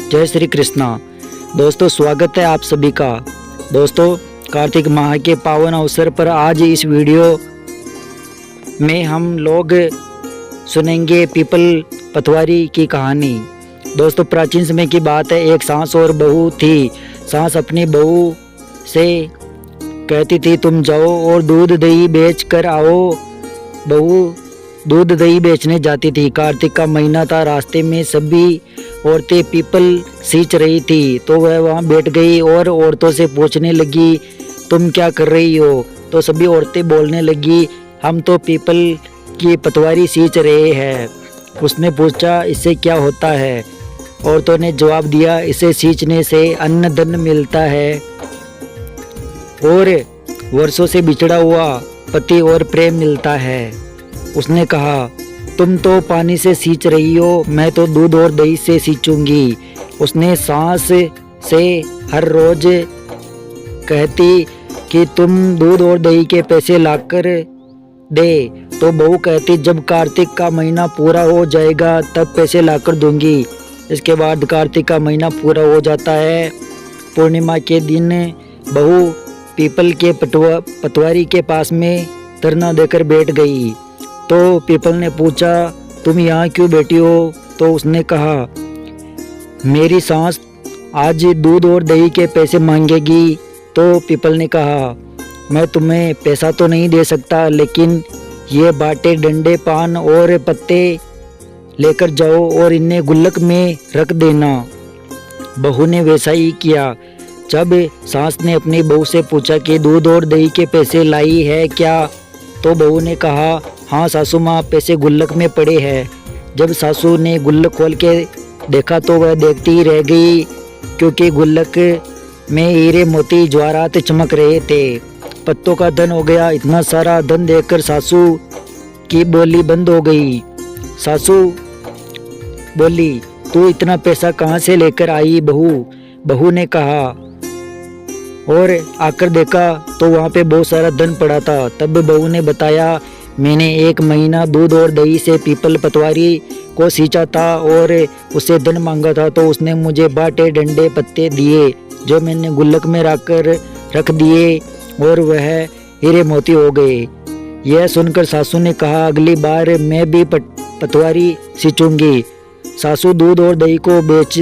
जय श्री कृष्णा। दोस्तों स्वागत है आप सभी का। दोस्तों कार्तिक माह के पावन अवसर पर आज इस वीडियो में हम लोग सुनेंगे पीपल पतवारी की कहानी। दोस्तों प्राचीन समय की बात है, एक सास और बहू थी। सास अपनी बहू से कहती थी तुम जाओ और दूध दही बेच कर आओ। बहू दूध दही बेचने जाती थी। कार्तिक का महीना था, रास्ते में सभी औरतें पीपल सींच रही थी तो वह वहाँ बैठ गई और औरतों से पूछने लगी तुम क्या कर रही हो। तो सभी औरतें बोलने लगी हम तो पीपल की पतवारी सींच रहे हैं। उसने पूछा इससे क्या होता है। औरतों ने जवाब दिया इसे सींचने से अन्न धन मिलता है और वर्षों से बिछड़ा हुआ पति और प्रेम मिलता है। उसने कहा तुम तो पानी से सींच रही हो, मैं तो दूध और दही से सींचूंगी। उसने सास से हर रोज कहती कि तुम दूध और दही के पैसे लाकर दे। तो बहू कहती जब कार्तिक का महीना पूरा हो जाएगा तब पैसे लाकर दूंगी। इसके बाद कार्तिक का महीना पूरा हो जाता है। पूर्णिमा के दिन बहू पीपल के पतवारी के पास में धरना देकर बैठ गई। तो पीपल ने पूछा तुम यहाँ क्यों बैठी हो। तो उसने कहा मेरी सास आज दूध और दही के पैसे मांगेगी। तो पीपल ने कहा मैं तुम्हें पैसा तो नहीं दे सकता, लेकिन ये बाटे डंडे पान और पत्ते लेकर जाओ और इन्हें गुल्लक में रख देना। बहू ने वैसा ही किया। जब सास ने अपनी बहू से पूछा कि दूध और दही के पैसे लाई है क्या, तो बहू ने कहा हाँ सासू माँ पैसे गुल्लक में पड़े हैं। जब सासू ने गुल्लक खोल के देखा तो वह देखती ही रह गई, क्योंकि गुल्लक में हीरे मोती जवाहरात चमक रहे थे। पत्तों का धन हो गया। इतना सारा धन देखकर सासू की बोली बंद हो गई। सासू बोली तू इतना पैसा कहाँ से लेकर आई बहू ने कहा और आकर देखा तो वहाँ पे बहुत सारा धन पड़ा था। तब बहू ने बताया मैंने एक महीना दूध और दही से पीपल पतवारी को सींचा था और उससे धन मांगा था, तो उसने मुझे बाटे डंडे पत्ते दिए जो मैंने गुल्लक में रख दिए और वह हीरे मोती हो गए। यह सुनकर सासू ने कहा अगली बार मैं भी पतवारी सींचूंगी। सासू दूध और दही को बेच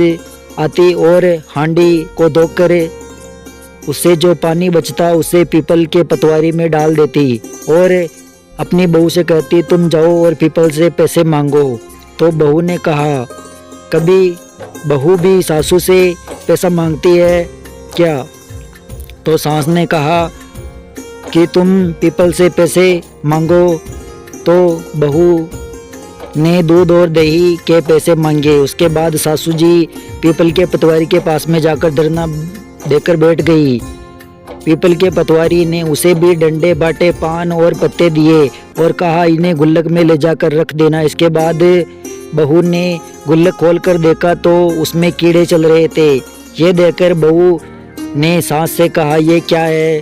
आती और हांडी को धोकर उससे जो पानी बचता उसे पीपल के पतवारी में डाल देती और अपनी बहू से कहती तुम जाओ और पीपल से पैसे मांगो। तो बहू ने कहा कभी बहू भी सासू से पैसा मांगती है क्या। तो सास ने कहा कि तुम पीपल से पैसे मांगो। तो बहू ने दूध और दही के पैसे मांगे। उसके बाद सासू जी पीपल के पतवारी के पास में जाकर धरना देकर बैठ गई। पीपल के पतवारी ने उसे भी डंडे बाटे पान और पत्ते दिए और कहा इन्हें गुल्लक में ले जाकर रख देना। इसके बाद बहू ने गुल्लक खोलकर देखा तो उसमें कीड़े चल रहे थे। ये देखकर बहू ने सास से कहा ये क्या है।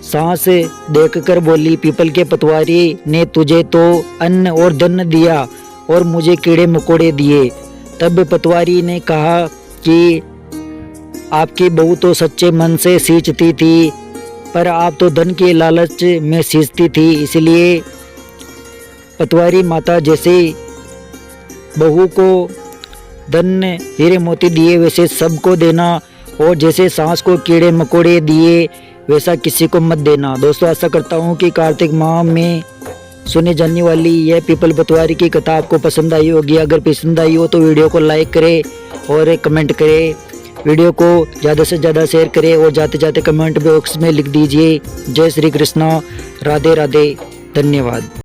सास देखकर बोली पीपल के पतवारी ने तुझे तो अन्न और धन दिया और मुझे कीड़े मकोड़े दिए। तब पतवारी ने कहा कि आपकी बहू तो सच्चे मन से सींचती थी, पर आप तो धन के लालच में सींचती थी, इसलिए पतवारी माता जैसे बहू को धन हीरे मोती दिए वैसे सबको देना और जैसे सास को कीड़े मकोड़े दिए वैसा किसी को मत देना। दोस्तों आशा करता हूँ कि कार्तिक माह में सुने जाने वाली यह पीपल पतवारी की कथा आपको पसंद आई होगी। अगर पसंद आई हो तो वीडियो को लाइक करें और कमेंट करें। वीडियो को ज़्यादा से ज़्यादा शेयर करें और जाते जाते कमेंट बॉक्स में लिख दीजिए जय श्री कृष्णा, राधे राधे, धन्यवाद।